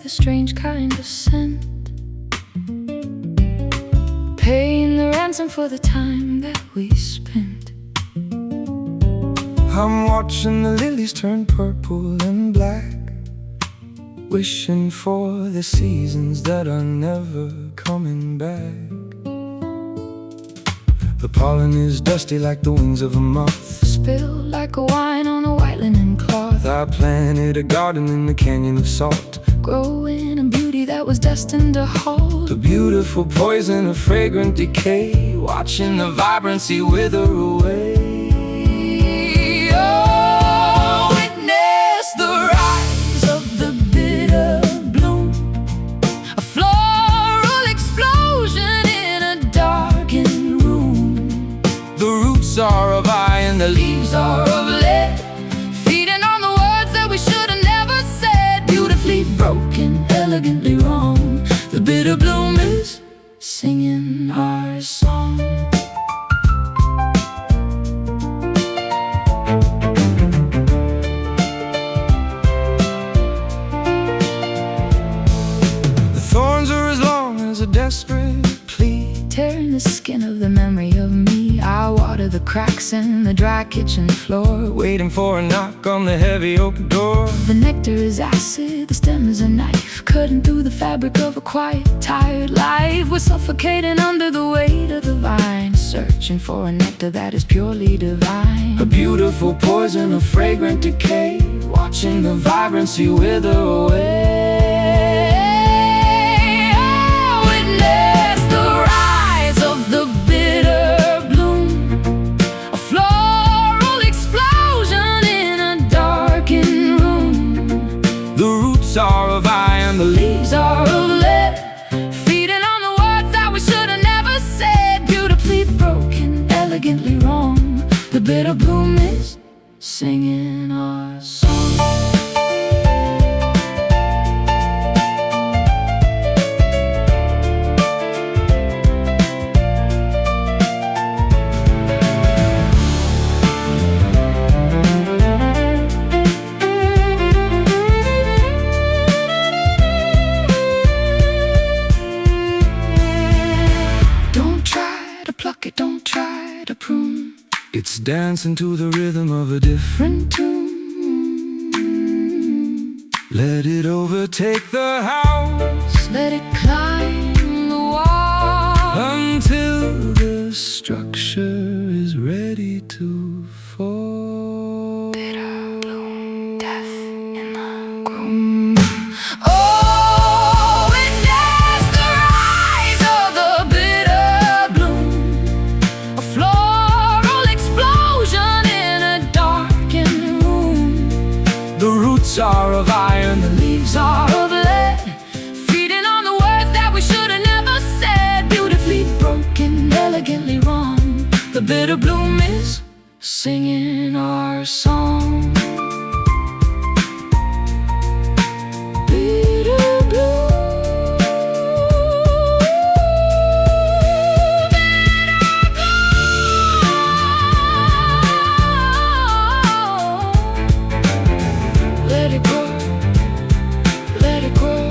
a strange kind of scent, paying the ransom for the time that we spent. I'm watching the lilies turn purple and black, wishing for the seasons that are never coming back. The pollen is dusty like the wings of a moth, spilled like a wine on a white linen cloth. I planted a garden in the canyon of salt, growing a beauty that was destined to hold the beautiful poison of fragrant decay, watching the vibrancy wither away. Oh, witness the rise of the bitter bloom, a floral explosion in a darkened room. The roots are of iron and the leaves are of lead, feeding on the words that we should have never said. Beautifully broken, elegantly wrong, the bitter bloom is singing our song. The thorns are as long as a desperate plea, tearing the skin of the memory of me. I water the cracks in the dry kitchen floor, waiting for a knock on the heavy oak door. The nectar is acid, the stem is a knife, cutting through the fabric of a quiet, tired life. We're suffocating under the weight of the vine, searching for a nectar that is purely divine. A beautiful poison of fragrant decay, watching the vibrancy wither away. Are of iron, the leaves are of lead, feeding on the words that we should have never said. Beautifully broken, elegantly wrong, the bitter bloom is singing our song. Don't try to prune, it's dancing to the rhythm of a different tune. Let it overtake the house, let it climb the wall, until the structure is ready to fall. Bitter bloom, death in the groom. Are of iron, the leaves are of lead, feeding on the words that we should have never said. Beautifully broken, elegantly wrong, the bitter bloom is singing our song. Bitter bloom. Let it grow, let it grow.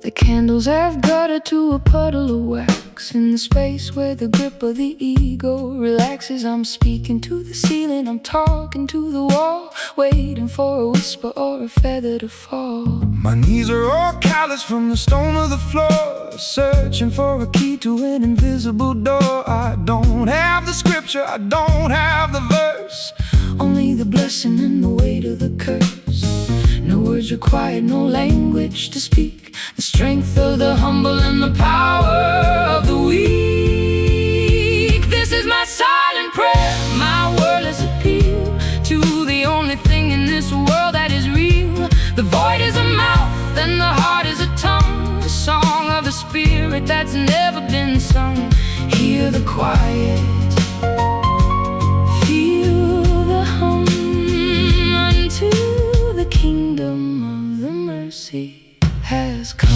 The candles have guttered to a puddle of wax, in the space where the grip of the ego relaxes. I'm speaking to the ceiling, I'm talking to the wall, waiting for a whisper or a feather to fall. My knees are all callous from the stone of the floor, searching for a key to an invisible door. I don't have the scripture, I don't have the verse, only the blessing and the weight of the curse. No words required, no language to speak, the strength of the humble and the power of the weak. this world that is real. The void is a mouth and the heart is a tongue, a song of the spirit that's never been sung. Hear the quiet, feel the hum, unto the kingdom of the mercy has come.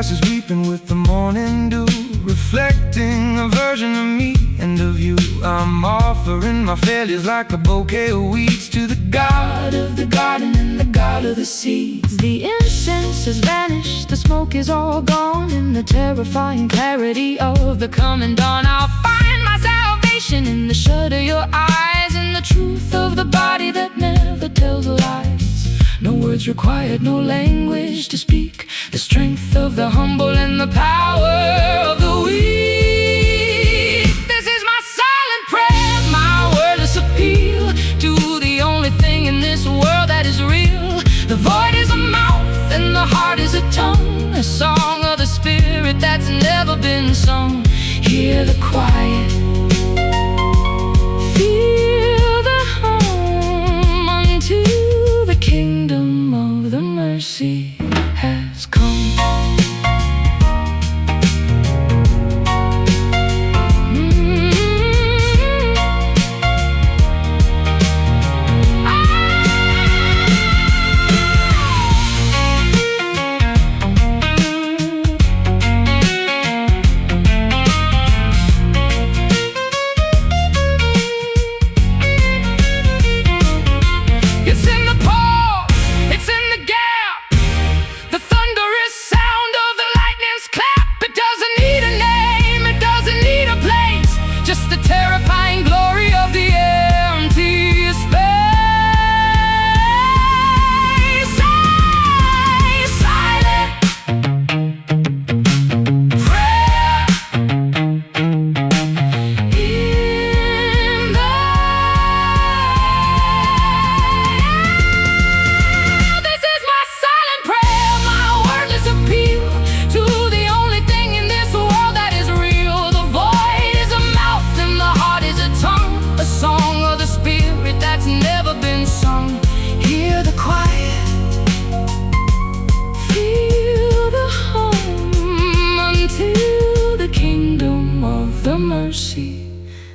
Is weeping with the morning dew, reflecting a version of me and of you. I'm offering my failures like a bouquet of weeds to the God of the garden and the God of the seeds. The incense has vanished, the smoke is all gone. In the terrifying clarity of the coming dawn, I'll find my salvation in the shut of your eyes, in the truth of the body that never tells lies. No words required, no language to speak, the strength of the humble and the power of the weak. This is my silent prayer, my wordless appeal to the only thing in this world that is real. The void is a mouth and the heart is a tongue, a song of the spirit that's never been sung. Hear the quiet, feel the hum, unto the kingdom of the mercy has come.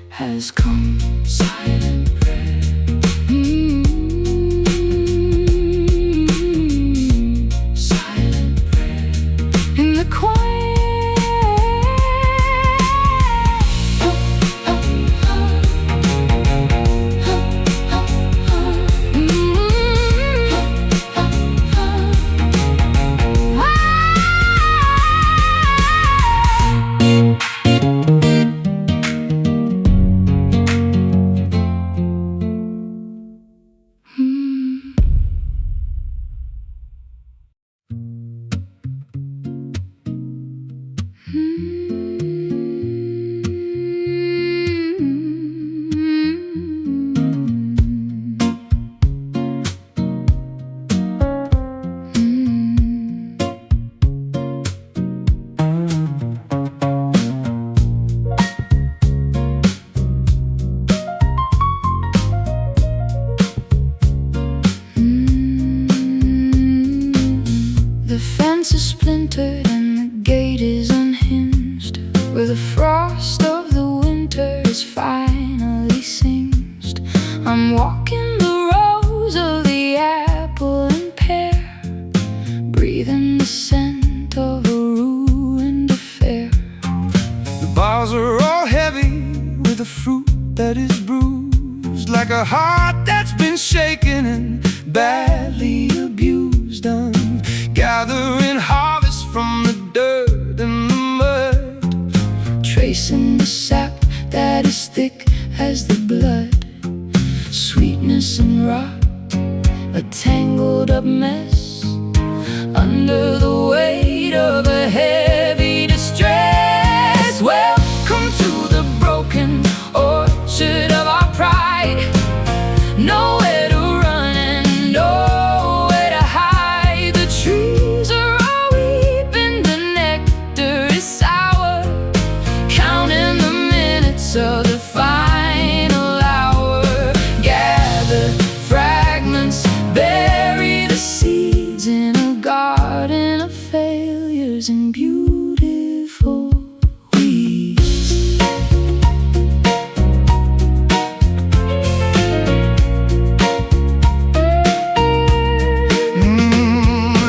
Has come. Silent prayer. Silent prayer. In the quiet. The fence is splintered and the gate is unhinged, where the frost of the winter is finally singed. I'm walking the rows of the apple and pear, breathing the scent of a ruined affair. The boughs are all heavy with the fruit that is bruised, like a heart that's been shaken and badly abused. I'm gathering harvest from the dirt and the mud, tracing the sap that is thick as the blood. Sweetness and rot, a tangled up mess, under the weight of a heavy distress. Welcome to the broken orchard of our pride. Nowhere to run and nowhere to hide. garden of failures and beautiful weeds.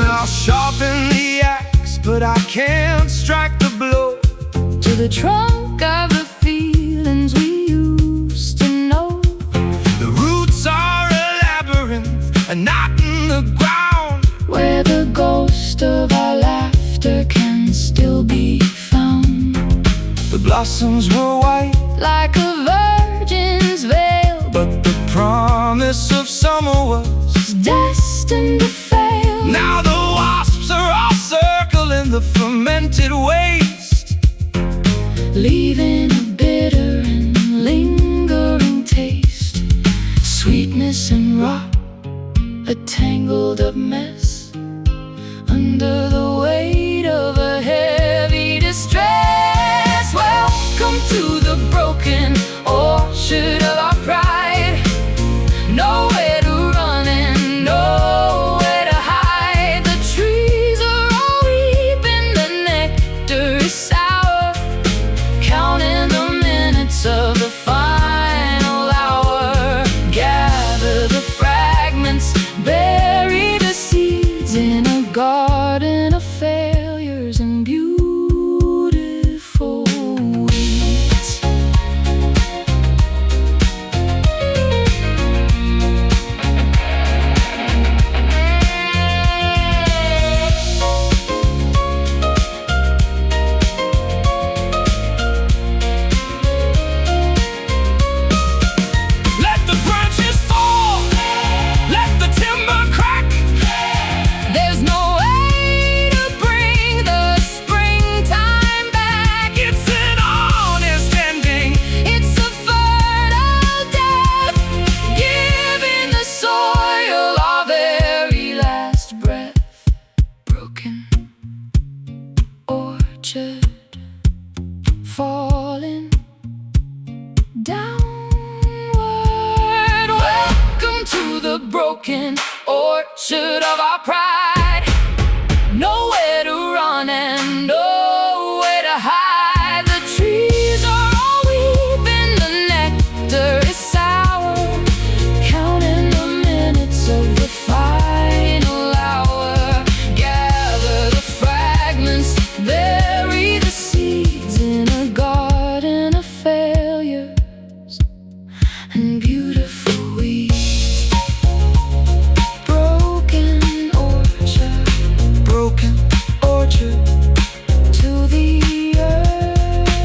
I'll sharpen the axe, but I can't strike the blow to the trunk of the feelings we used to know. The roots are a labyrinth, a knot in the ground, where the ghost of our laughter can still be found. The blossoms were white like a virgin's veil, but the promise of summer was destined to fail. Now the wasps are all circling the fermented waste, leaving a bitter and lingering taste. Sweetness and rot, a tangled up mess, under the weight of a heavy distress. Welcome to the broken orchard of our pride. Nowhere to run and nowhere to hide. The trees are all weeping, the nectar is sour, counting the minutes of the final hour. Gather the fragments, bury the seeds in a garden of failures and beautiful weeds. let the branches fall, let the timber crack. There's no way to bring the springtime back. It's an honest ending, It's a fertile death, giving the soil our very last breath. Broken orchard, falling downward. Welcome to the broken orchard of our pride. Nowhere to run and nowhere to hide. The trees are all weeping, the nectar is sour, counting the minutes of the final hour. Gather the fragments, bury the seeds in a garden of failures and beautiful weeds. Broken orchard to the earth,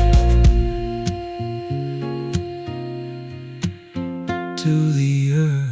to the earth.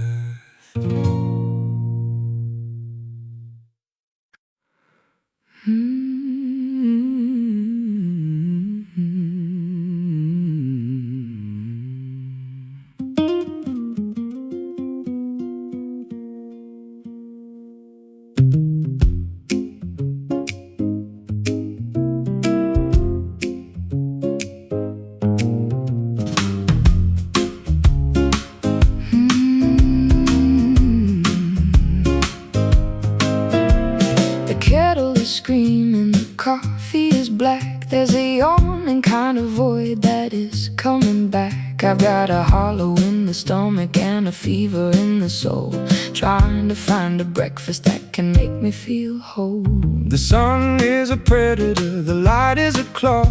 The kettle is screaming, the coffee is black. There's a yawning kind of void that is coming back. I've got a hollow in the stomach and a fever in the soul, trying to find a breakfast that can make me feel whole. The sun is a predator, the light is a claw,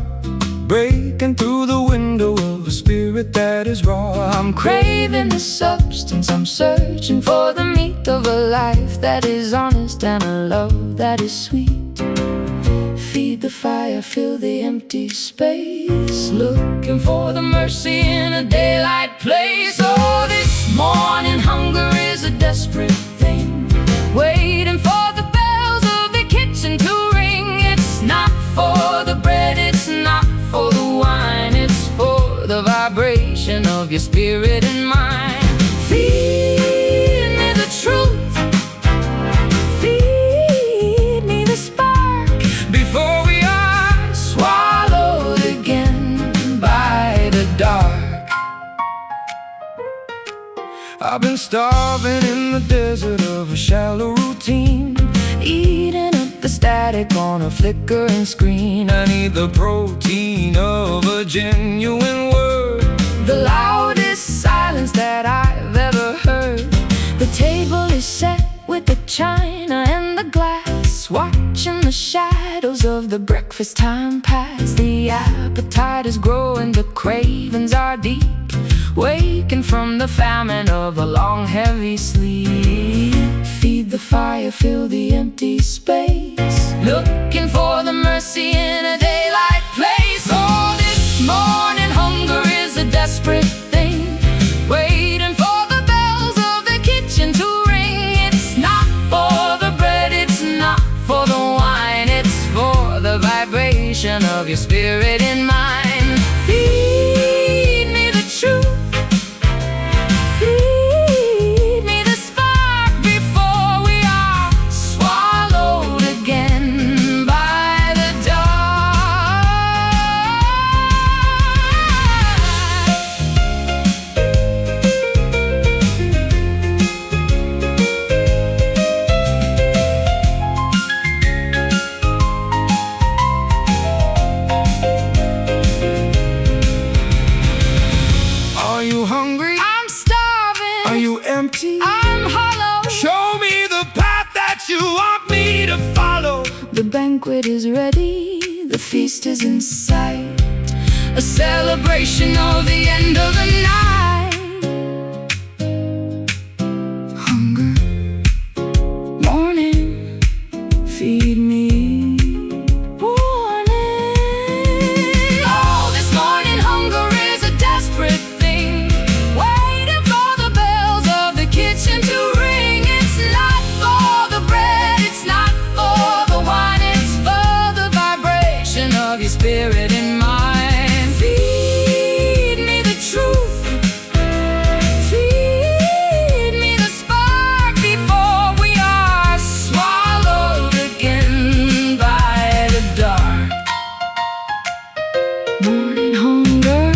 breaking through the window of a spirit that is raw. I'm craving the substance, I'm searching for the meat of a life that is honest and a love that is sweet. Feed the fire, fill the empty space, looking for the mercy in a daylight place. Oh, this morning hunger is a desperate thing, waiting for the bells of the kitchen to ring. It's not for the bread, it's not for the wine, it's for the vibration of your spirit and mine. Feed me the truth, feed me the spark, Before we are swallowed again by the dark. I've been starving in the desert of a shallow routine, Eating static on a flickering screen. I need the protein of a genuine word, the loudest silence that I've ever heard. The table is set with the china and the glass, watching the shadows of the breakfast time pass. The appetite is growing, the cravings are deep, waking from the famine of a long heavy sleep. Feed the fire, fill the empty space, looking for the mercy in a daylight place. Oh, this morning hunger is a desperate thing, waiting for the bells of the kitchen to ring. It's not for the bread, it's not for the wine, it's for the vibration of your spirit and mine. Feed me the truth, I'm hollow. Show me the path that you want me to follow. The banquet is ready, the feast is in sight, a celebration of the end of the night. Hunger, morning, feed me. Warning. Oh, this morning hunger is a desperate thing, waiting for the bells of the kitchen to ring. It's not for the bread, it's not for the wine, it's for the vibration of your spirit and mine. Feed me the truth, feed me the spark before we are swallowed again by the dark. Morning hunger,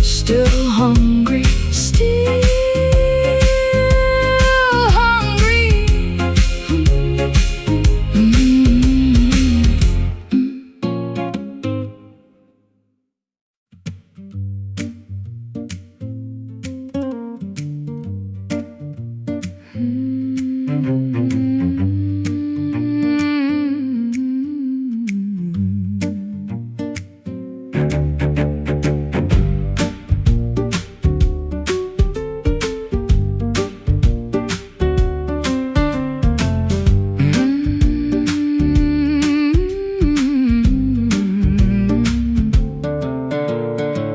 still hungry, still hungry.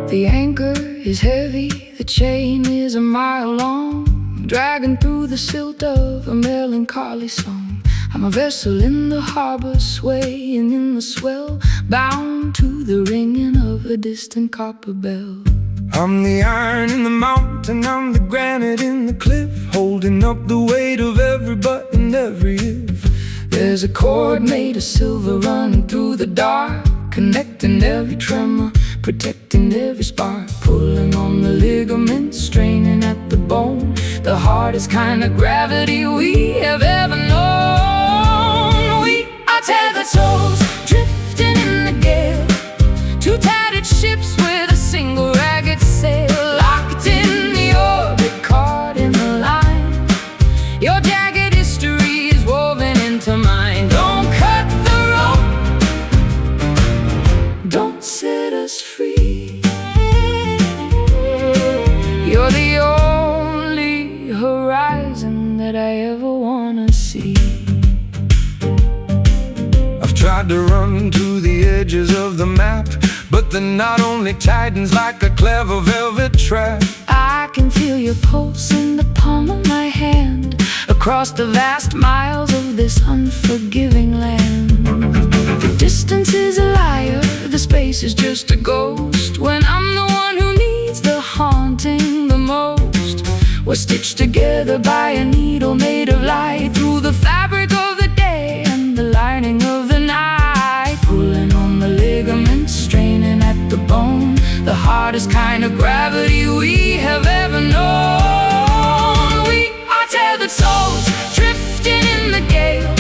The anchor is heavy, the chain is a mile long, dragging through the silt of a melancholy song. I'm a vessel in the harbor, swaying in the swell, bound to the ringing of a distant copper bell. I'm the iron in the mountain, I'm the granite in the cliff, holding up the weight of every button, every if. There's a cord made of silver running through the dark, connecting every tremor, protecting every spark, pulling on the ligaments, straining at the bone, the hardest kind of gravity we have ever known. We are tethered souls, drifting in the gale, two tattered ships with a single ragged sail, locked in the orbit, caught in the line. Your jagged history is woven into mine. Don't cut the rope, don't set us free. You're the only horizon that I ever wanna see. I've tried to run to the edges of the map, but the knot only tightens like a clever velvet trap. I can feel your pulse in the palm of my hand, across the vast miles of this unforgiving land. The distance is a liar, the space is just a ghost, when I'm the one who needs the haunting the most. We're stitched together by a needle made of light, through the fabric of the day and the lining of the night, pulling on the ligaments, straining at the bone, the hardest kind of gravity we have ever known. We are tethered souls, drifting in the gale,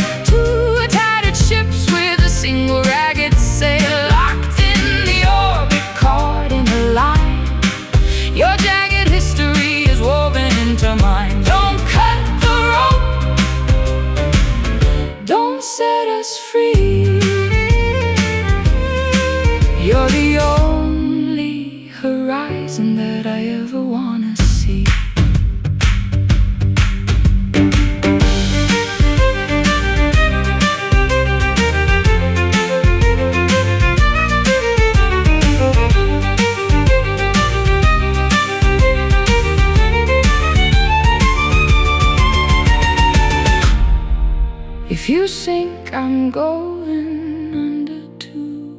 If you sink, I'm going under too,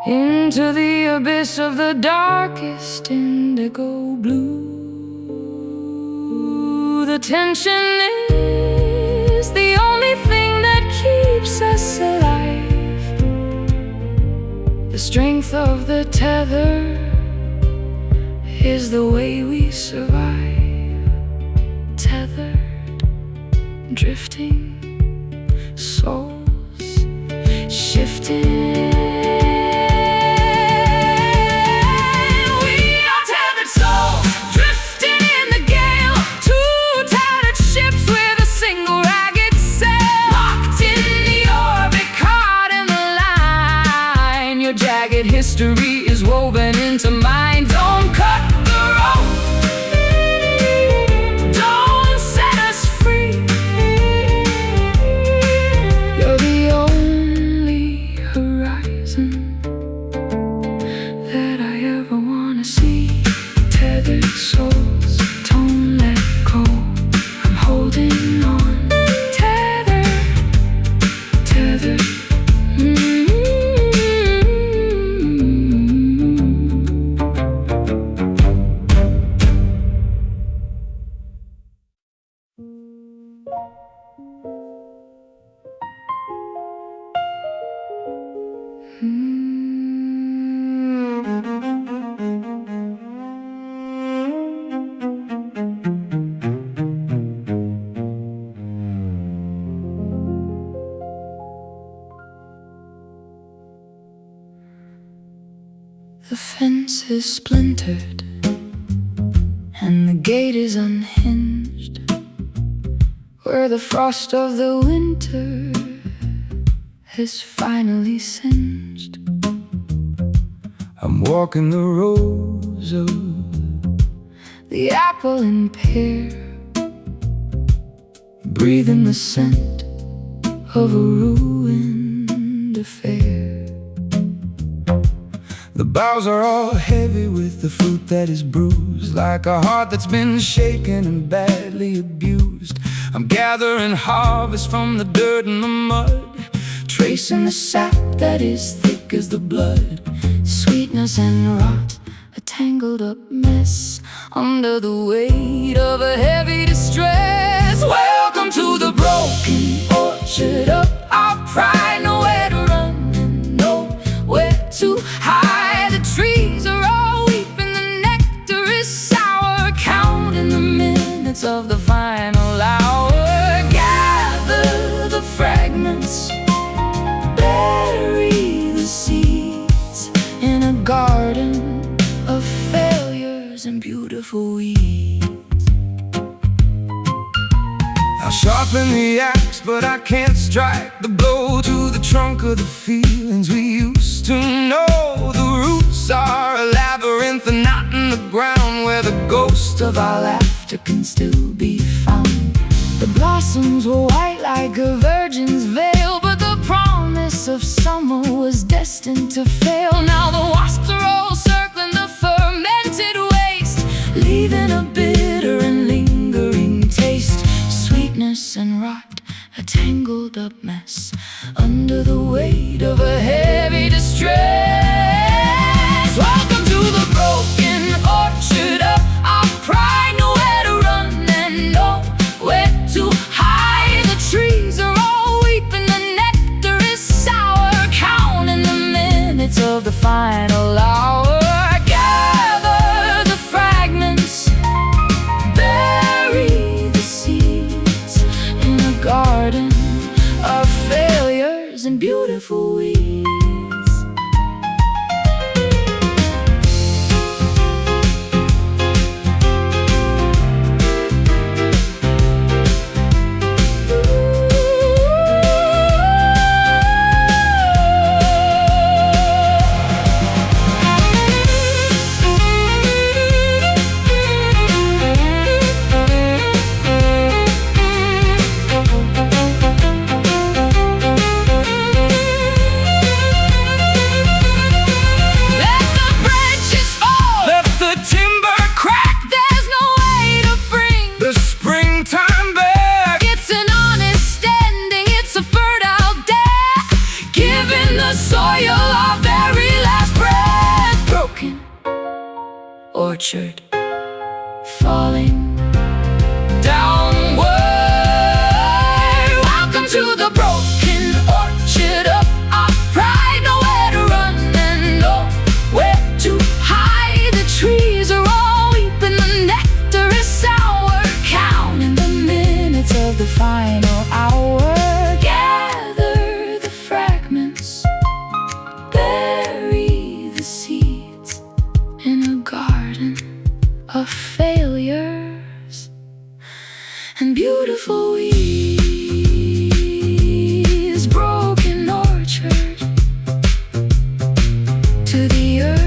into the abyss of the darkest indigo blue. The tension is the only thing that keeps us alive. The strength of the tether is the way we survive. Tethered, drifting, souls shifting. We are tethered souls, drifting in the gale. Two tattered ships with a single ragged sail, locked in the orbit, caught in the line. Your jagged history is woven into mine. Don't cut the rope, don't set us free. You're the only horizon that I ever wanna see. Tethered souls, don't let go. I'm holding on. Tethered, tethered. The fence is splintered and the gate is unhinged, where the frost of the winter has finally singed. I'm walking the rows of the apple and pear, breathing the scent of a ruined affair. the boughs are all heavy with the fruit that is bruised, like a heart that's been shaken and badly abused. I'm gathering harvest from the dirt and the mud, tracing the sap that is thick as the blood. Sweetness and rot, a tangled up mess, under the weight of a heavy distress. Welcome to the broken orchard of our pride. Nowhere to run and nowhere to hide. The trees are all weeping, the nectar is sour, counting the minutes of the final hour. Gather the fragments, bury the seeds in a garden of failures and beautiful weeds. I'll sharpen the axe, but I can't strike the blow to the trunk of the feelings we used to know. The roots are a labyrinth, a knot in the ground, where the ghost of our laughter can still be found. The blossoms were white like a virgin's veil, but the promise of summer was destined to fail. Now the wasps are all circling the fermented waste, leaving a bitter and lingering taste. Sweetness and rot, a tangled up mess, under the weight of a heavy distress. Welcome to the broken orchard of our pride. Nowhere to run and nowhere to hide. The trees are all weeping, the nectar is sour, counting the minutes of the final hour. Gather the fragments, bury the seeds in a garden of failures and beautiful weeds. orchard, falling downward. Welcome to the broken orchard of our pride. Nowhere to run and nowhere to hide. The trees are all weeping, the nectar is sour. Counting the minutes of the final hour. Gather the fragments, bury the seeds in a garden of failures and beautiful weeds. Broken orchard to the earth.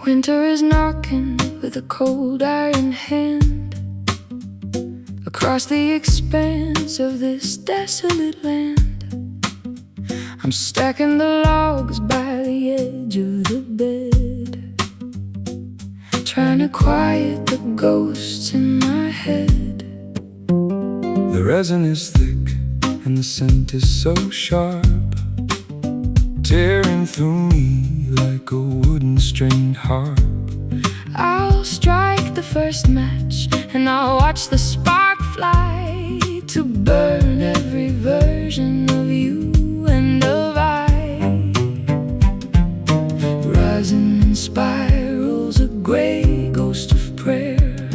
Winter is knocking with a cold iron hand across the expanse of this desolate land. I'm stacking the logs by the edge of the bed, trying to quiet the ghosts in my head. The resin is thick and the scent is so sharp, tearing through me like a wooden stringed harp. I'll strike the first match and I'll watch the spark fly to burn every version of you and of I. Rising in spirals, a gray ghost of prayer,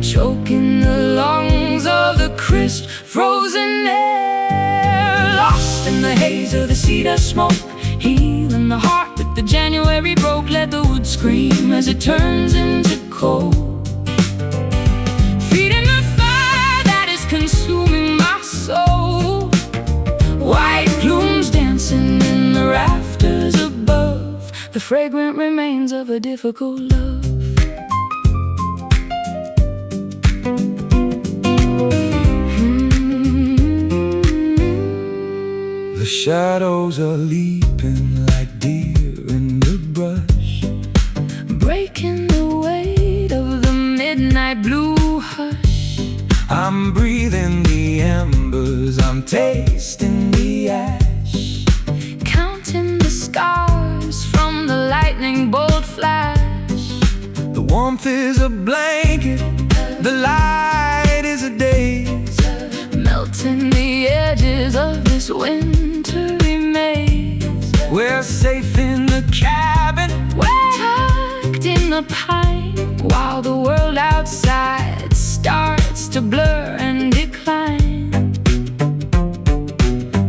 choking the lungs of the crisp frozen air. Lost in the haze of the cedar smoke, healing the heart that the January broke. Let the wood scream as it turns into coal, feeding the fire that is consuming my soul. White plumes dancing in the rafters above, the fragrant remains of a difficult love. The shadows are leaping like deer in the brush, breaking the weight of the midnight blue hush. I'm breathing the embers, I'm tasting the ash, counting the scars from the lightning bolt flash. the warmth is a blanket, the light is a daze, melting the edges of this wintry maze. we're safe in the cabin, We're tucked in the pine, while the world outside starts to blur and decline.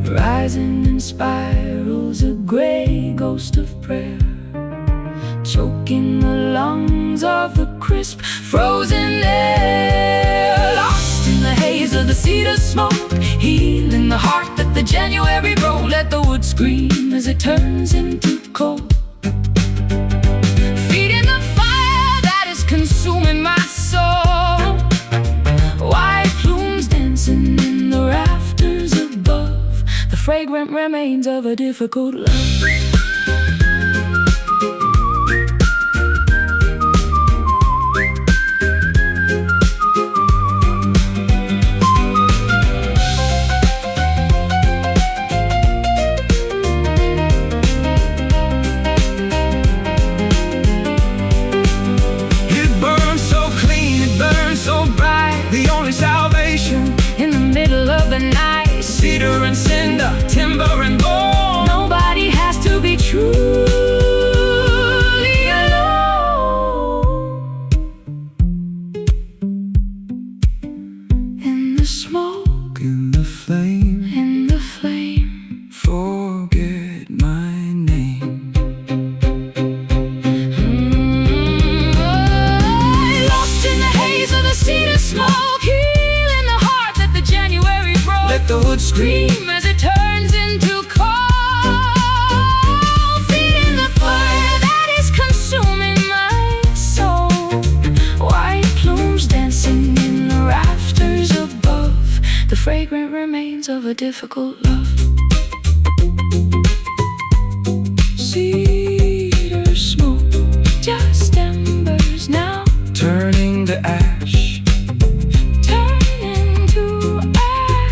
Rising in spirals, a gray ghost of prayer, choking the lungs of the crisp frozen air. Lost in the haze of the cedar smoke, healing the heart that the January broke. Let the wood scream as it turns into coal, feeding the fire that is consuming my soul. White plumes dancing in the rafters above, the fragrant remains of a difficult love. Cedar and cinder, timber and bone. Nobody has to be truly alone. In the smoke, in the flame, in the flame, forget my name. oh. let the wood scream as it turns into coal, feeding the fire that is consuming my soul. White plumes dancing in the rafters above, the fragrant remains of a difficult love. Cedar smoke, just embers now, turning to ash. turning to ash.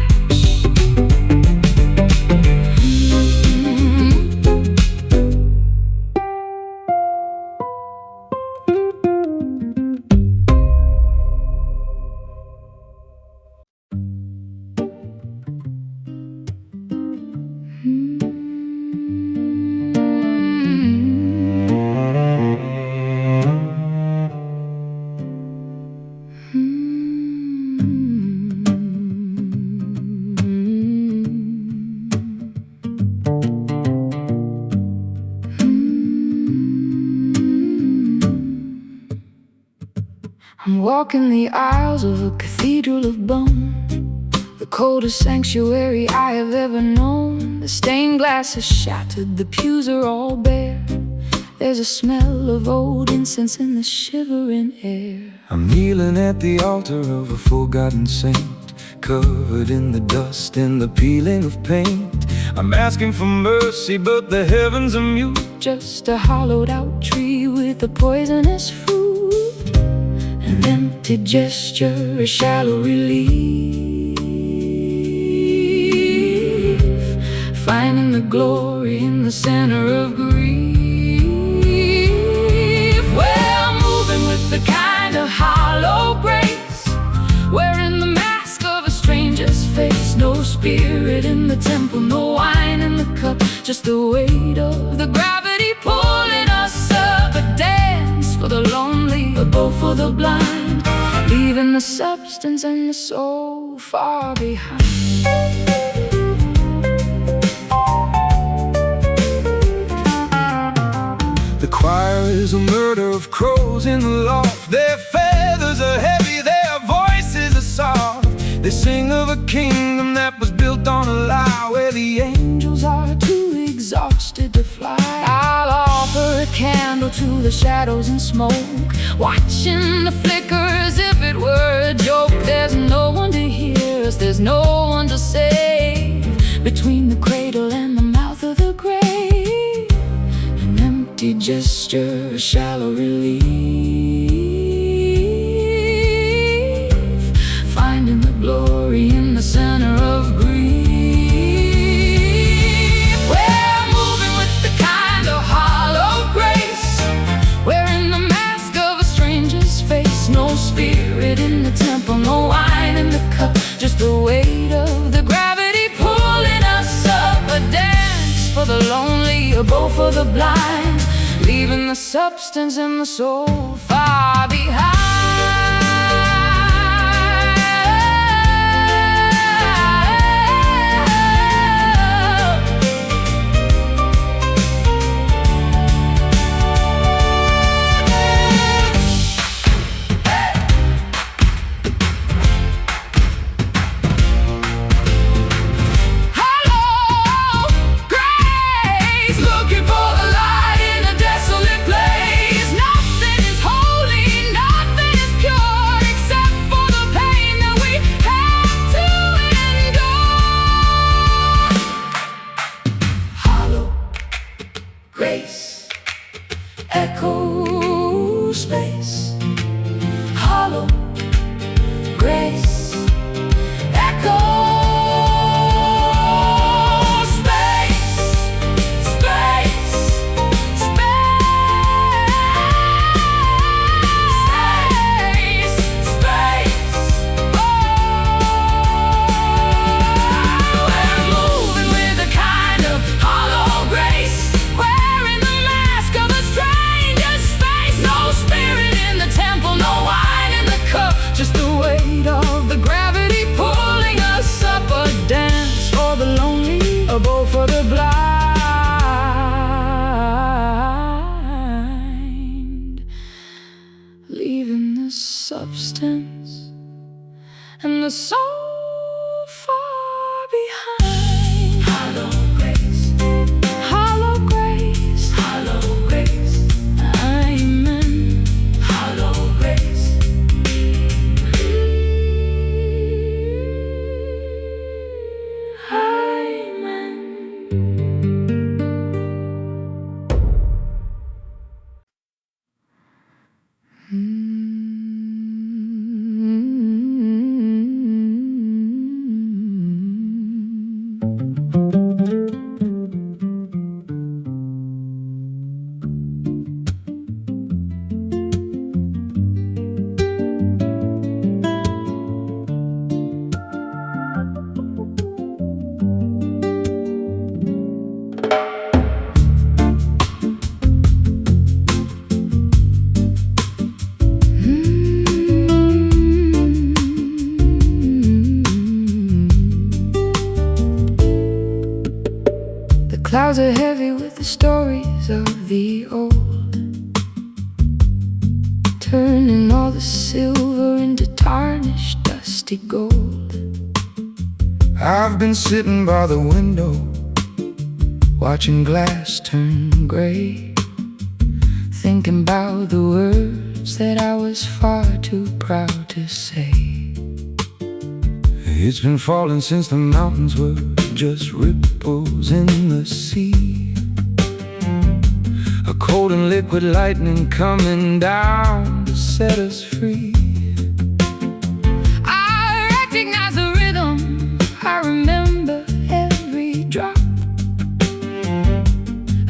I'm walking the aisles of a cathedral of bone, the coldest sanctuary I have ever known. The stained glass is shattered, the pews are all bare. There's a smell of old incense in the shivering air. I'm kneeling at the altar of a forgotten saint, covered in the dust and the peeling of paint. I'm asking for mercy, but the heavens are mute. Just a hollowed out tree with a poisonous fruit. An empty gesture, a shallow relief, finding the glory in the center of grief. Well, moving with the kind of hollow grace, wearing the mask of a stranger's face. No spirit in the temple, no wine in the cup, just the weight of the gravity pulling us up. A dance for the lonely, a bow for the blind, leaving the substance and the soul far behind. The choir is a murder of crows in the loft. Their feathers are heavy, their voices are soft. They sing of a kingdom that was built on a lie, where the Angels are too exhausted to fly. I'll offer a candle to the shadows and smoke, watching the flicker as if it were a joke. There's no one to hear us, there's no one to save, between the cradle and the mouth of the grave. An empty gesture, a shallow relief, finding the glory in the center of grief. We're moving with the kind of hollow grace, wearing the mask of a stranger's face. No spirit in the temple, no wine in the cup, just the weight of the gravity pulling us up. A dance for the lonely, a bow for the blind, leaving the substance and the soul far behind. Looking for the light in a desolate place. Nothing is holy, nothing clouds are heavy with the stories of the old, turning all the silver into tarnished, dusty gold. I've been sitting by the window, watching glass turn gray, thinking about the words that I was far too proud to say. It's been falling since the mountains were just ripples in the sea, a cold and liquid lightning coming down to set us free. I recognize the rhythm, I remember every drop,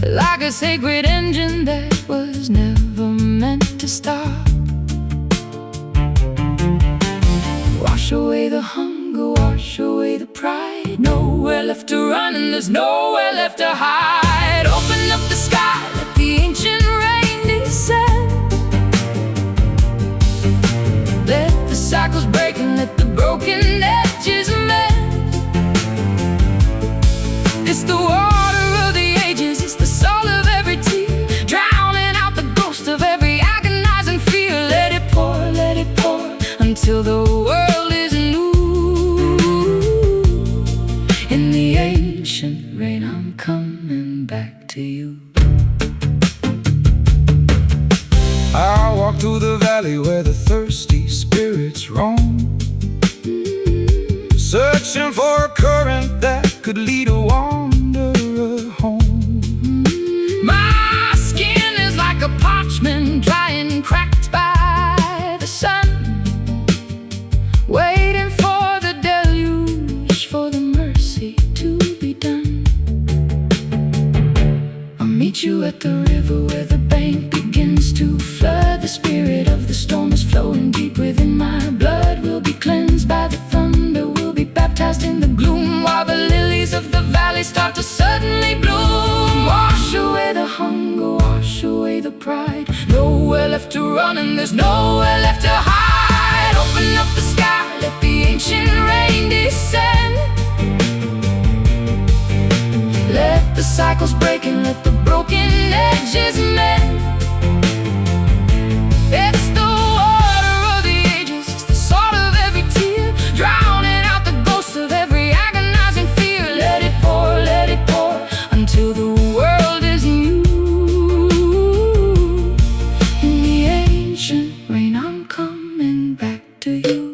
like a sacred engine that was never meant to stop. Wash away the hunger, wash away the pride. Nowhere left to run and there's nowhere left to hide. Open up the sky, let the ancient rain descend. Let the cycles break and let the broken edges mend. It's the water of the ages, it's the soul of every tear, drowning out the ghost of every agonizing fear. Let it pour until the world is new. In the ancient rain, I'm coming back to you. I'll walk through the valley where the thirsty spirits roam, searching for a current that could lead a wanderer home. My skin is like a parchment, dry and cracked by the sun, waiting for the deluge, for the mercy to be done. I'll meet you at the river where the bank begins to flood. The spirit of the storm is flowing deep within my blood. We'll be cleansed by the thunder, we'll be baptized in the gloom, while the lilies of the valley start to suddenly bloom. Wash away the hunger, wash away the pride. Nowhere left to run and there's nowhere left to hide. Open up the sky, let the ancient rain descend. Let the cycles break and let the broken edges mend. It's the water of the ages, it's the salt of every tear, drowning out the ghost of every agonizing fear. Let it pour until the world is new. In the ancient rain, I'm coming back to you.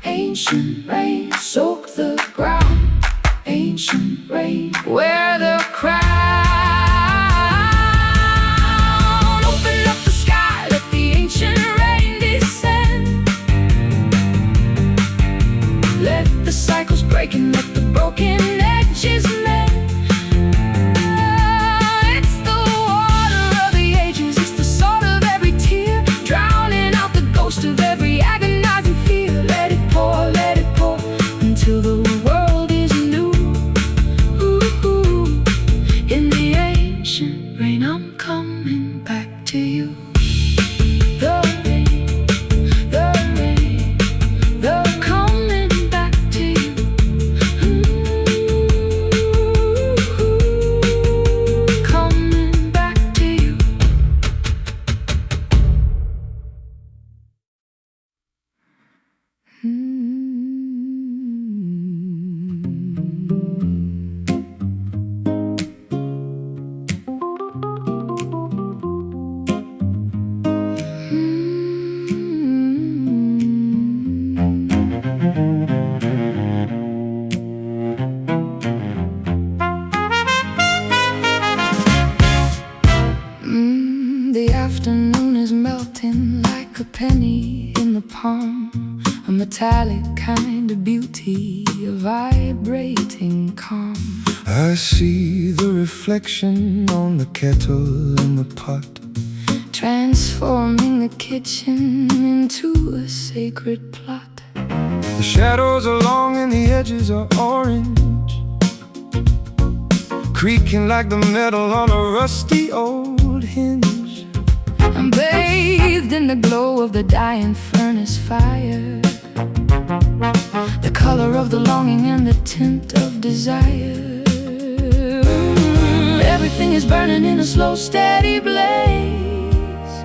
Ancient rain, soak the ground. Ancient rain, wear the crown. Open up the sky, let the ancient rain descend. Let the cycles break and let the broken edges mend. It's the water of the ages, it's the salt of every tear, drowning out the ghost of every agonizing fear. Let it pour until the world is new. Ooh, in the ancient rain, I'm coming back to you. The rain, the coming back to you. beauty, a vibrating calm. I see the reflection on the kettle and the pot, transforming the kitchen into a sacred plot. the shadows are long and the edges are orange, creaking like the metal on a rusty old hinge. I'm bathed in the glow of the dying furnace fire, the color of the longing and the tint of desire. Everything is burning in a slow, steady blaze,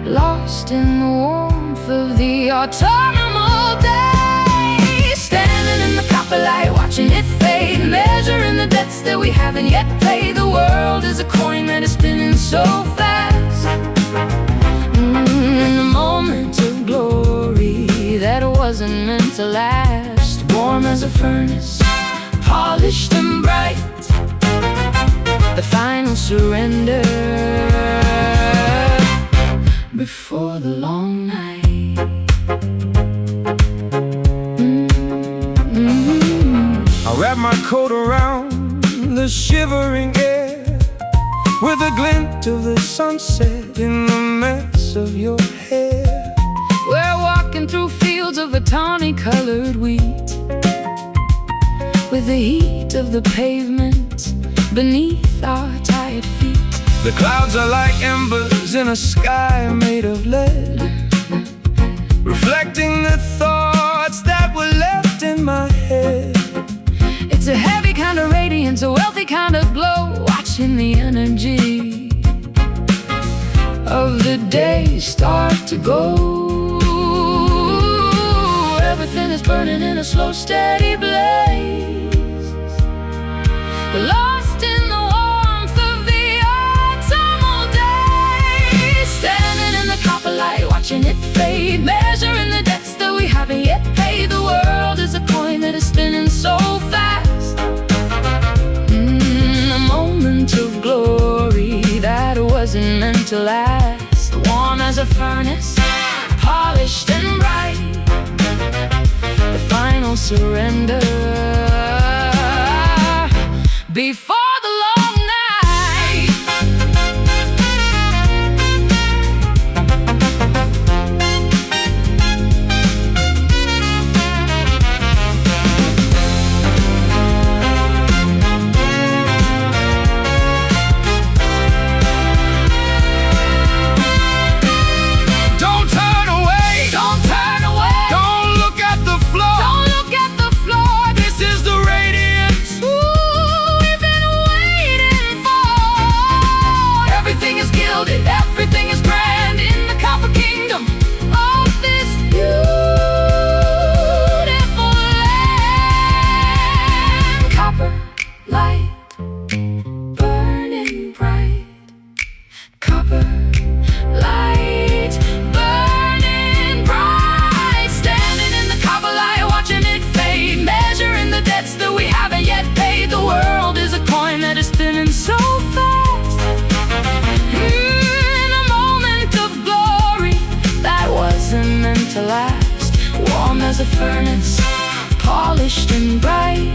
lost in the warmth of the autumnal day. Standing in the copper light, watching it fade, measuring the debts that we haven't yet paid. The world is a coin that is spinning so fast. In a moment of glory that wasn't meant to last, warm as a furnace, polished and bright, the final surrender before the long night. I wrap my coat around the shivering air, with a glint of the sunset in the mess of your hair. We're walking through fields of a tawny-colored wheat, with the heat of the pavement beneath our tired feet. The clouds are like embers in a sky made of lead, reflecting the thoughts that were left in my head. It's a heavy kind of radiance, a wealthy kind of glow, watching the energy of the day start to go. Everything is burning in a slow, steady blaze, lost in the warmth of the autumnal day. Standing in the copper light, watching it fade, measuring the debts that we haven't yet paid. The world is a coin that is spinning so fast. A moment of glory that wasn't meant to last, warm as a furnace, polished and bright, the final surrender before the long night. Don't turn away, Don't turn away, don't look at the floor. don't look at the floor. This is the radiance. Ooh, we've been waiting for. Everything is gilded, everything is grand in the copper kingdom of this beautiful land. Copper light, burning bright. Copper light, burning bright. Standing in the copper light, watching it fade, measuring the debts that we haven't yet paid. The world is a coin that is spinning so fast. In a moment of glory that wasn't meant to last, warm as a furnace, polished and bright,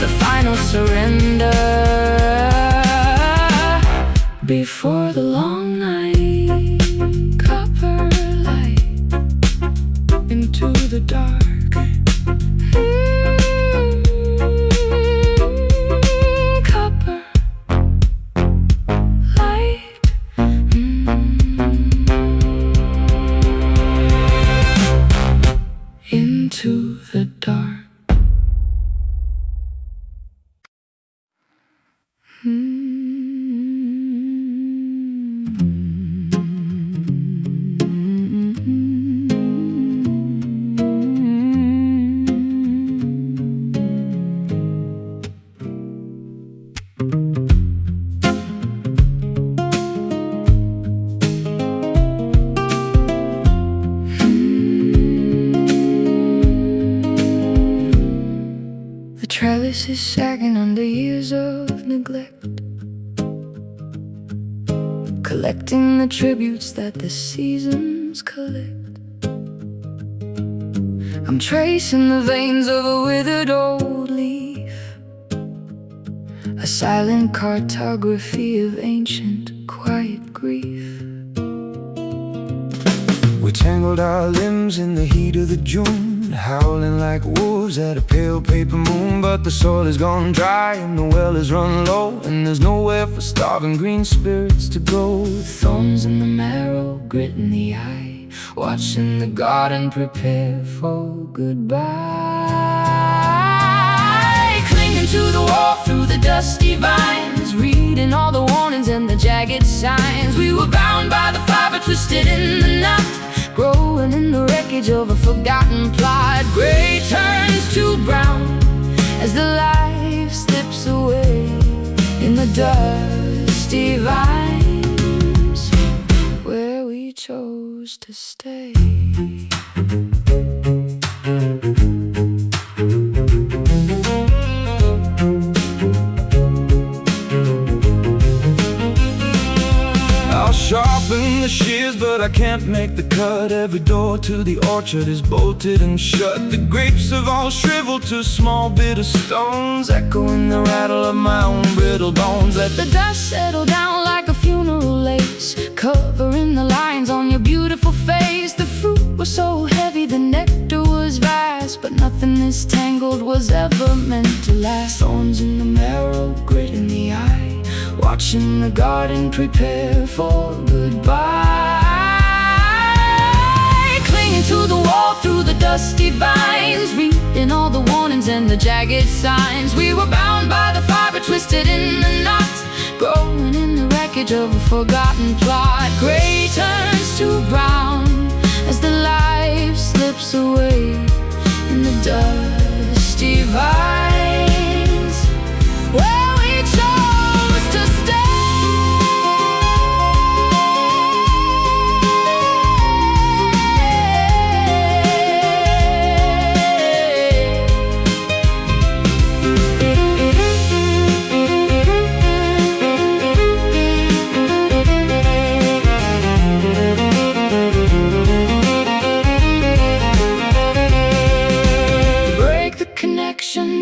the final surrender before the long night. Copper light into the dark. Copper light. Into the dark. The trellis is sagging under years of neglect, collecting the tributes that the seasons collect. I'm tracing the veins of a withered old leaf, a silent cartography of ancient, quiet grief. We tangled our limbs in the heat of the June, howling like wolves at a pale paper moon. But the soil is gone dry and the well is run low, and there's nowhere for starving green spirits to go. Thorns in the marrow, grit in the eye, watching the garden prepare for goodbye. Clinging to the wall through the dusty vines, reading all the warnings and the jagged signs. We were bound by the fiber, twisted in the knot, growing in the wreckage of a forgotten plot. Gray turns to brown as the life slips away in the dusty vines where we chose to stay. I'll sharpen the shears, but I can't make the cut. Every door to the orchard is bolted and shut. The grapes have all shriveled to small bitter stones, echoing the rattle of my own brittle bones. Let The dust settled down like a funeral lace, covering the lines on your beautiful face. The fruit was so heavy, the nectar was vast, but nothing this tangled was ever meant to last. Thorns in the marrow, grit in the eye, watching the garden prepare for goodbye. Clinging to the wall through the dusty vines, reading all the warnings and the jagged signs. We were bound by the fiber, twisted in the knot, growing in the wreckage of a forgotten plot. Gray turns to brown as the life slips away in the dusty vines where we chose to stay.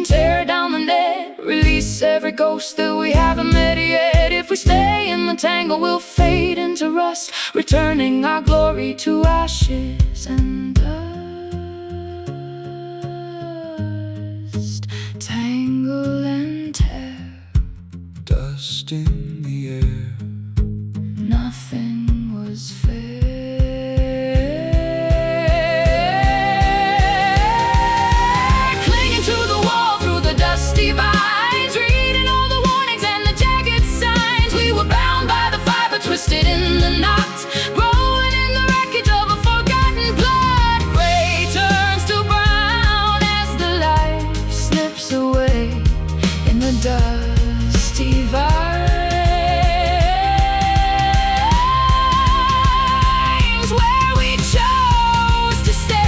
Tear down the net, release every ghost that we haven't met yet. If we stay in the tangle, we'll fade into rust, returning our glory to ashes and dust. Tangle and tear, dust in the air. nothing was fair. Dusty vines, reading all the warnings and the jagged signs. We were bound by the fiber, twisted in the knot, growing in the wreckage of a forgotten blood. Gray turns to brown as the life slips away in the dusty vines where we chose to stay.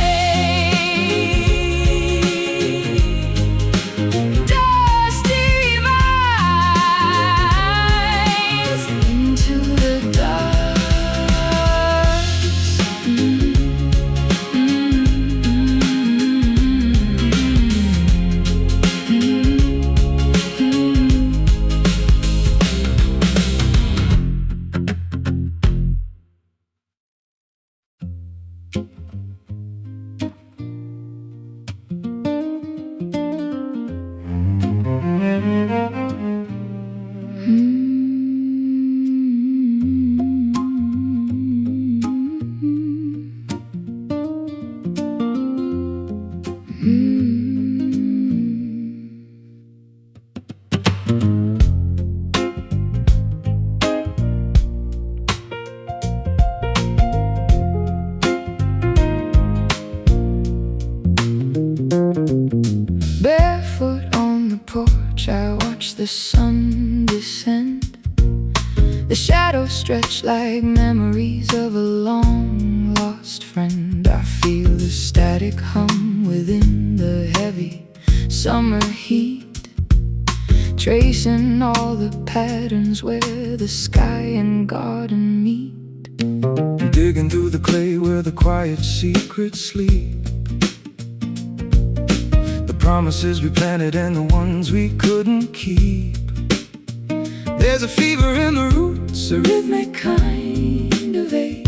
Barefoot on the porch, I watch the sun descend. The shadows stretch like memories of a long lost friend. I feel the static hum within the heavy summer heat, tracing all the patterns where the sky and garden meet. Digging through the clay where the quiet secrets sleep, promises we planted and the ones we couldn't keep. There's a fever in the roots, a rhythmic kind of ache,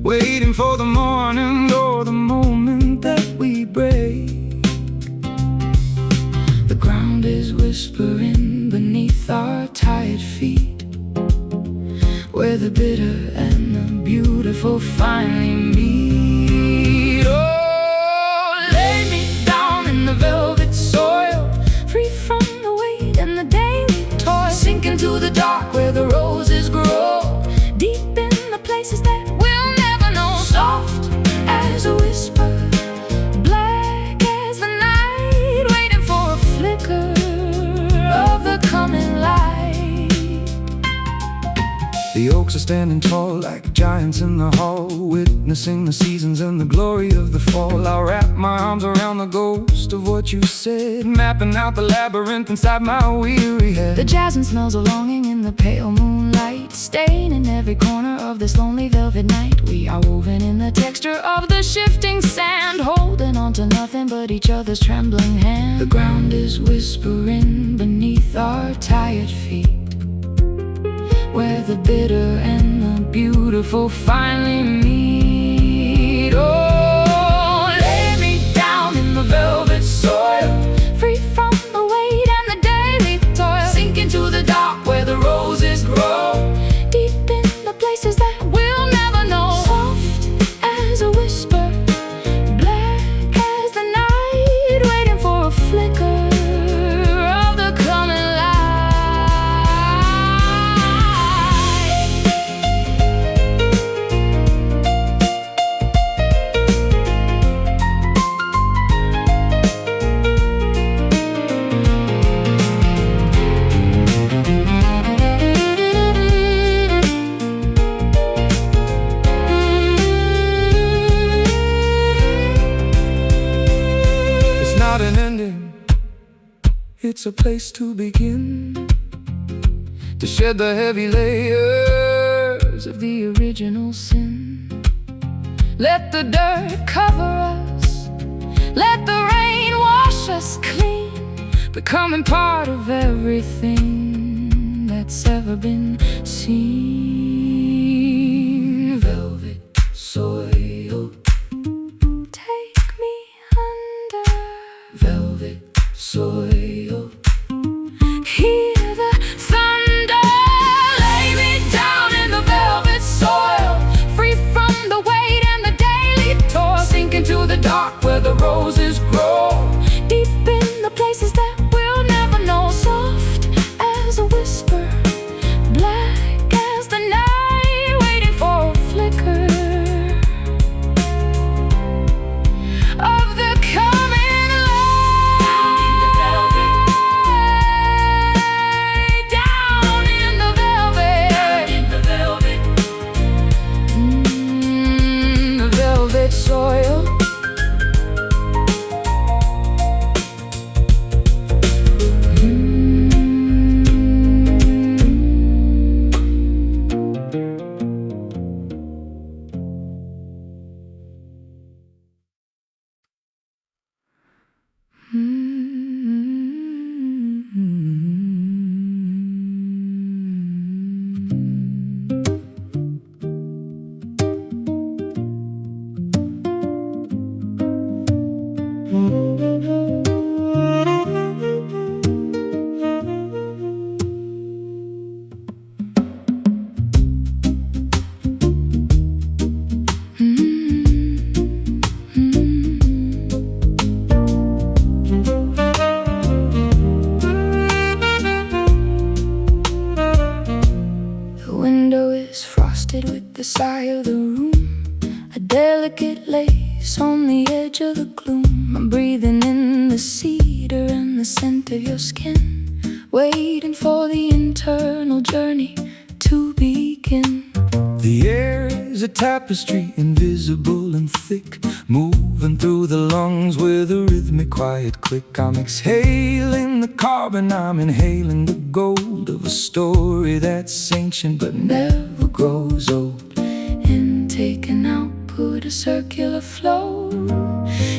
waiting for the morning or the moment that we break. The ground is whispering beneath our tired feet, where the bitter and the beautiful finally meet. Oh, lay me down in the velvet soil, free from the weight and the daily toil. Sink into the dark where the roses grow, deep in the places that we'll never know. Soft as a whisper, black as the night, waiting for a flicker of the coming light. The oaks are standing tall like giants in the hall, witnessing the seasons and the glory of the fall. I'll wrap my arms around the ghost of what you said, mapping out the labyrinth inside my weary head. The jasmine smells of longing in the pale moonlight, staining every corner of this lonely velvet night. We are woven in the texture of the shifting sand, holding on to nothing but each other's trembling hand. The ground is whispering beneath our tired feet, where the bitter and the beautiful finally meet. Oh, lay me down in the velvet soil, free from the weight and the daily toil. Sink into the dark where the roses grow, deep in the places that we'll never know. Soft as a whisper, black as the night, waiting for a flicker of the coming light. Not an ending, it's a place to begin, to shed the heavy layers of the original sin. Let the dirt cover us, let the rain wash us clean, becoming part of everything that's ever been seen. Velvet soil, take me under. Velvet soil, hear the thunder. Lay me down in the velvet soil, free from the weight and the daily toil. Sink into the dark where the roses grow, deep in the places that we'll never know. Soft as a whisper, black as the night, waiting for a flicker of the coming. Soil, the sigh of the room, a delicate lace on the edge of the gloom. I'm breathing in the cedar and the scent of your skin, waiting for the internal journey to begin. The air is a tapestry, invisible and thick, moving through the lungs with a rhythmic quiet click. I'm exhaling the carbon, I'm inhaling the gold of a story that's ancient but never grows old. Intake and output, a circular flow,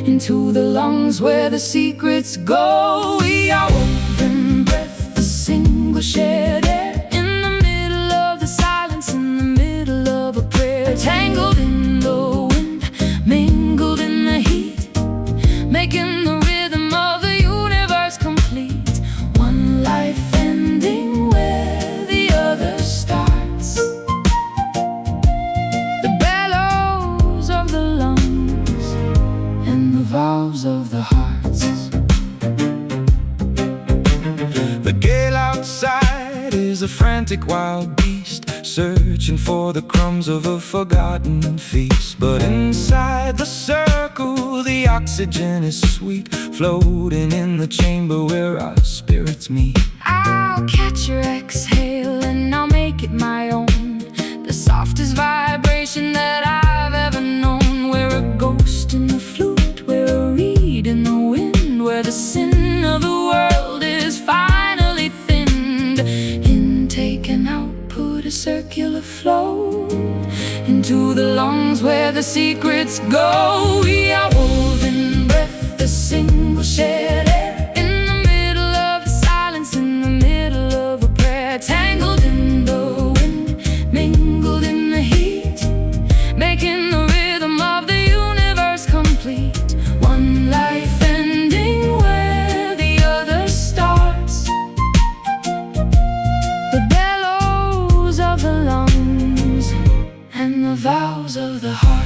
into the lungs where the secrets go. We are woven breath, the single shared air, in the middle of the silence, in the middle of a prayer. Tangled in the wind, mingled in the heat, making the rhythm of the universe complete. One life ending where the other starts. The bellows of the lungs and the valves of the hearts. The gale outside is a frantic wild beast, searching for the crumbs of a forgotten feast. But inside the circle, the oxygen is sweet, floating in the chamber where our spirits meet. I'll catch your exhale and I'll make it my own, the softest vibration that I've ever known. We're a ghost in the flute, we're a reed in the wind, where the sin of the world is finally thinned. Intake and output, a circular flow, into the lungs where the secrets go. We are woven breath, the single shared air, in the middle of the silence, in the middle of a prayer. Tangled in the wind, mingled in the heat, making the rhythm of the universe complete. One life ending where the other starts. The bellows of the lungs and the vows of the hearts.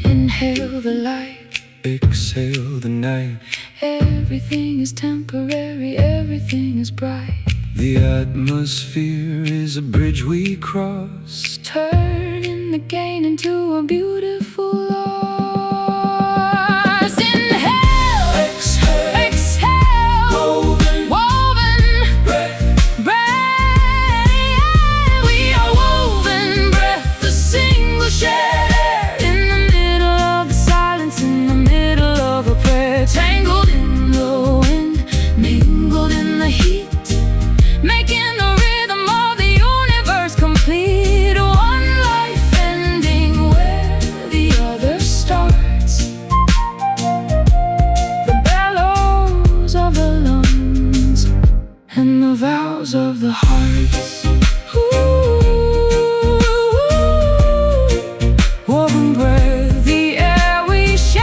Inhale the light, Exhale the night. everything is temporary, everything is bright. The atmosphere is a bridge we cross, Turning the gain into a beautiful loss. Inhale, exhale, exhale, woven breath. We are woven breath, the single shared air, in the middle of the silence, in the middle of a prayer. Tangled in the wind, mingled in the heat, making the rhythm of the universe complete. One life ending where the other starts. The bellows of the lungs and the vows of the hearts. Ooh, woven breath, the air we share.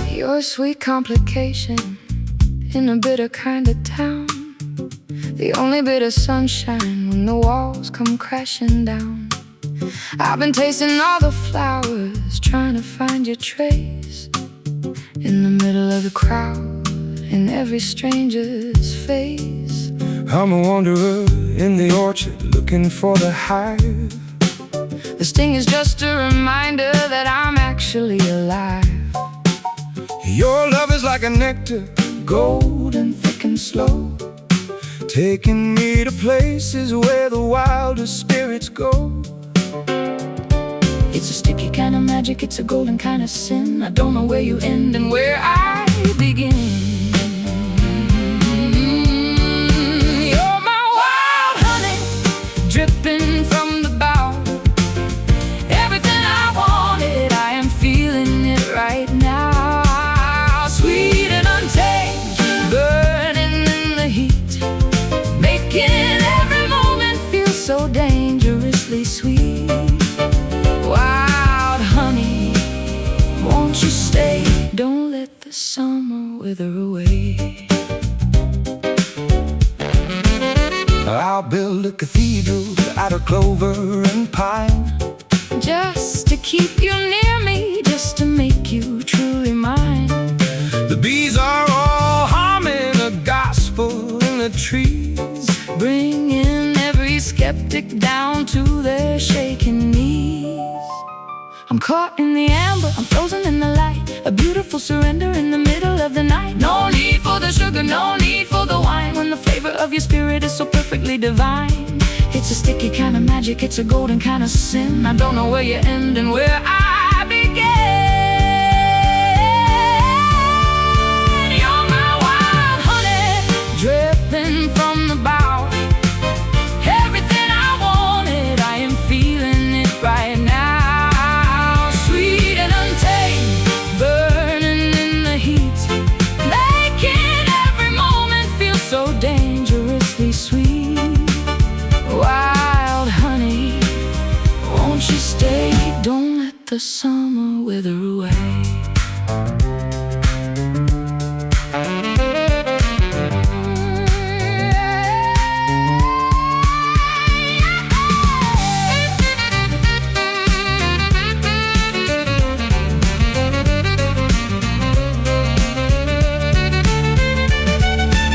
You're a sweet complication in a bitter kind of town, the only bit of sunshine when the walls come crashing down. I've been tasting all the flowers, trying to find your trace, in the middle of the crowd, in every stranger's face. I'm a wanderer in the orchard, looking for the hive. The sting is just a reminder that I'm actually alive. Your love is like a nectar, Golden, thick and slow, taking me to places where the wildest spirits go. it's a sticky kind of magic, it's a golden kind of sin. I don't know where you end and where I begin. You're my wild honey, dripping from the bough. Everything I wanted, I am feeling. you stay? Don't let the summer wither away. I'll build a cathedral out of clover and pine, just to keep you near me, just to make you truly mine. The bees are all humming a gospel in the trees, bringing every skeptic down to their shaking knees. I'm caught in the amber, I'm frozen in the light, a beautiful surrender in the middle of the night. No need for the sugar, no need for the wine, when the flavor of your spirit is so perfectly divine. It's a sticky kind of magic, it's a golden kind of sin. I don't know where you end and where I begin. You're my wild honey, dripping from the bough. Everything I wanted, I am feeling it right now. Sweet and untamed, burning in the heat, making every moment feel so dangerously sweet. Wild honey, won't you stay? Don't let the summer wither away.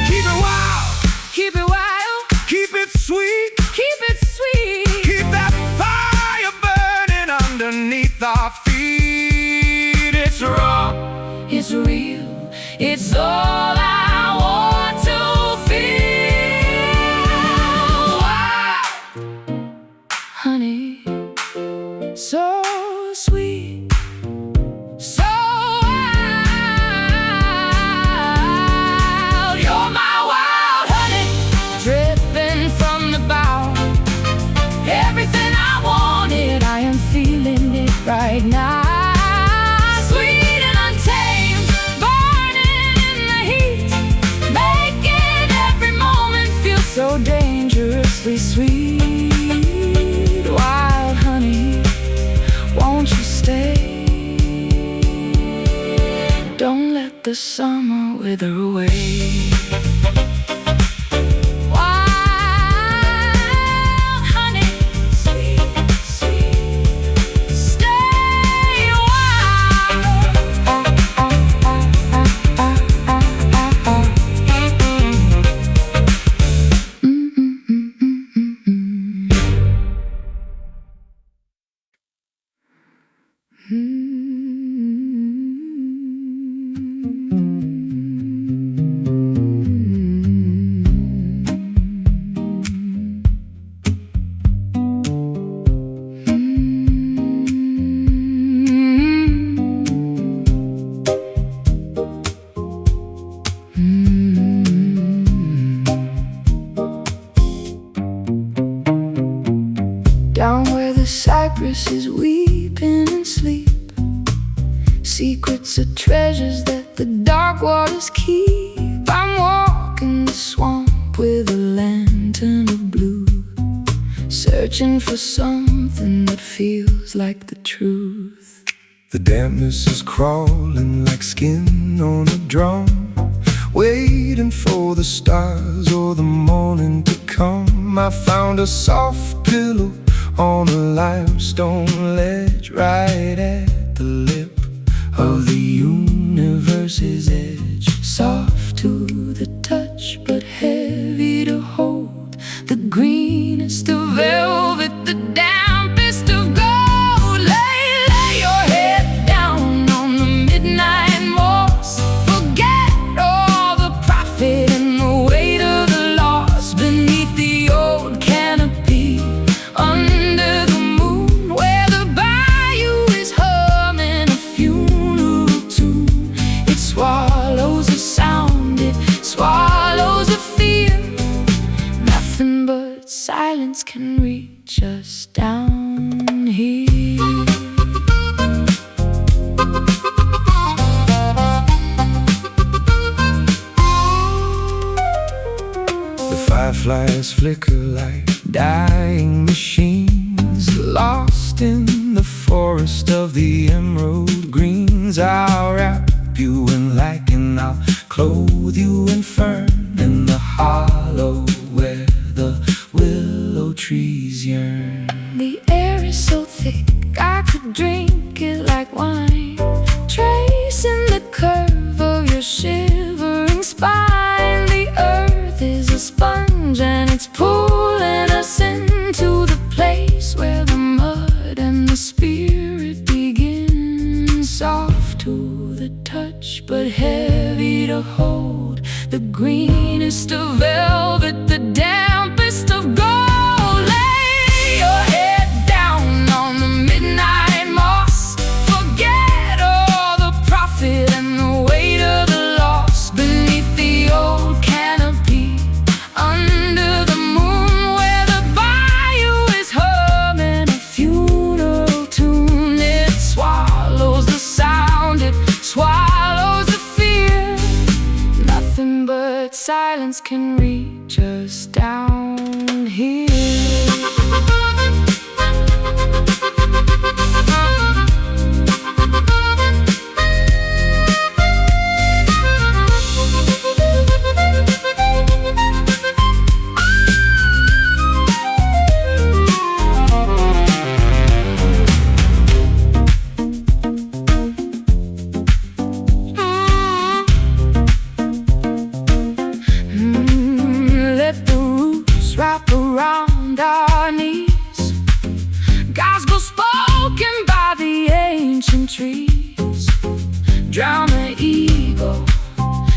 keep it wild, Keep it wild, keep it sweet, keep it sweet. keep that fire burning underneath our feet. It's raw, It's real, it's all I want to feel. Wild honey, so sweet, so wild. You're my wild honey, dripping from the bough. Everything I wanted, I am feeling it right now. Sweet and untamed, burning in the heat, making every moment feel so dangerously sweet. Wild honey, won't you stay? Don't let the summer wither away. Wild honey, sweet, sweet, stay down where the cypress is weeping in sleep. Secrets are treasures that the dark waters keep. I'm walking the swamp with a lantern of blue, searching for something that feels like the truth. The dampness is crawling like skin on a drum, waiting for the stars or the morning to come. I found a soft pillow on a limestone ledge, right at the lip of the universe's edge. Soft to the touch, but heavy to hold. The greenest of velvet, the dampest of gold. Lay your head down on the midnight moss. Forget all the profit and the weight of the loss. Beneath the old canopy, under the moon, where the bayou is humming a funeral tune. It swallows a sound, it swallows a fear. Nothing but silence can reach us down here. The fireflies flicker like dying machines, lost in the forest of the emerald green. winds I'll wrap you in lichen, I'll clothe you in fern, in the hollow where the willow trees yearn. The air is so thick I could drink it like wine, tracing the curve of your shivering spine. The earth is a sponge and it's pulling us into the place where the mud and the spirit begin. Soft to the touch but heavy to hold, the greenest of velvet, the dampest of gold. Lay your head down on the midnight moss, forget all the profit and the weight of the loss. Beneath the old canopy, under the moon, where the bayou is humming a funeral tune. It swallows the sound, it swallows the fear. Nothing but silence can reach us down here. Let the roots wrap around our knees, gospel spoken by the ancient trees. Drown the ego,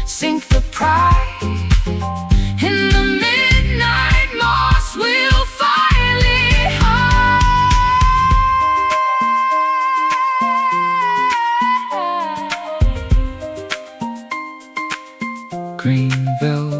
sink the pride, in the midnight moss we'll finally hide. Green velvet